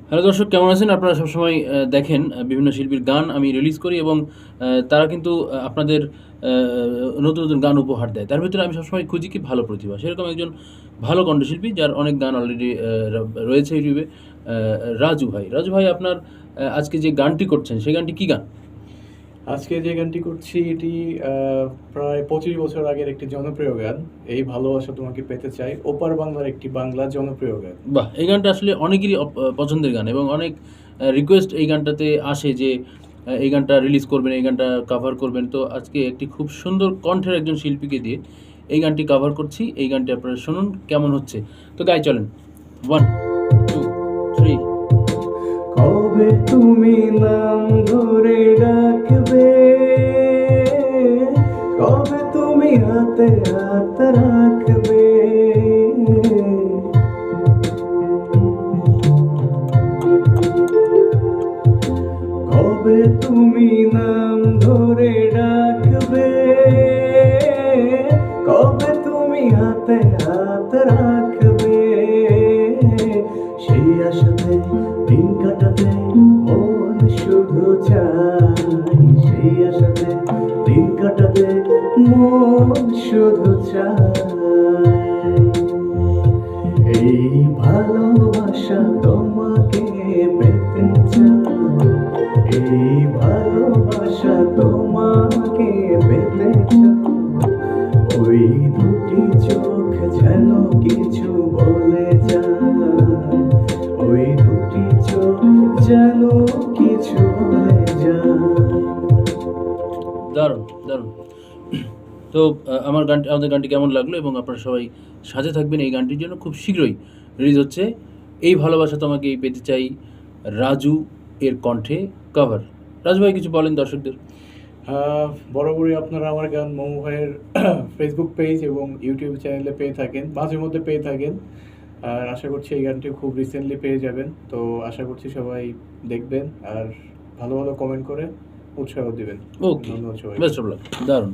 Hello দর্শক, কেমন আছেন? আপনারা সবসময় দেখেন বিভিন্ন শিল্পীর গান আমি রিলিজ করি এবং তারা কিন্তু আপনাদের নতুন, নতুন গান উপহার দেয়। তার ভেতরে আমি সবসময় খুঁজি কি ভালো প্রতিভা। সেরকম একজন ভালো কণ্ঠশিল্পী যার অনেক গান অলরেডি রয়েছে ইউটিউবে, রাজু ভাই। রাজু ভাই, আপনার আজকে যে গানটি করছেন সেই গানটি কি গান? আজকে যে গানটি করছি এটি প্রায় ২৫ বছর আগের একটি জনপ্রিয় গান। এই ভালোবাসা তোমাকে পেতে চাই। ওপার বাংলার একটি বাংলা জনপ্রিয় গান। বাহ! এই গানটা আসলে অনেকেরই পছন্দের গান এবং অনেক রিকোয়েস্ট এই গানটাতে আসে যে এই গানটা রিলিজ করবেন, এই গানটা কাভার করবেন। তো আজকে একটি খুব সুন্দর কণ্ঠের একজন শিল্পীকে দিয়ে এই গানটি কাভার করছি। এই গানটি আপনারা শুনুন কেমন হচ্ছে। তো গাই চলেন। 1, 2, 3। কবে তুমি নাম ধরে ডাকবে, কবে তুমি হাতে হাত রাখবে, কবে তুমি নাম ধরে ডাকবে, কবে তুমি হাতে হাত রাখবে, সেই আশাতে দিন কাটাতে মন শুধু চাই, সেই আশাতে দিন কাটাতে মন শুধু চাই। এই ভালোবাসা তোমাকে পেতে চাই, এই ভালোবাসা তোমাকে পেতে চাই। ওই দুটি চোখ যেন কিছু বলে যায়, ওই দুটি চোখ যেন কিছু বলে যায়। দারুণ, দারুণ। তো আমাদের গানটি কেমন লাগলো এবং আপনারা সবাই সাথে থাকবেন এই গানটির জন্য। খুব শীঘ্রই রিলিজ হচ্ছে এই ভালোবাসা তোমাকে পেতে চাই, রাজু এর কণ্ঠে কভার। রাজু ভাই, কিছু বলেন দর্শকদের। আহ, বরাবরই আপনারা আমার গান মোমো ভাইয়ের ফেসবুক পেজ এবং ইউটিউব চ্যানেলে পেয়ে থাকেন, মাঝে মধ্যে পেয়ে থাকেন। আর আশা করছি এই গানটি খুব রিসেন্টলি পেয়ে যাবেন। তো আশা করছি সবাই দেখবেন আর ভালো ভালো কমেন্ট করে উৎসাহ দিবেন। ওকে, ধন্যবাদ সবাইকে। Best of luck. দারুণ।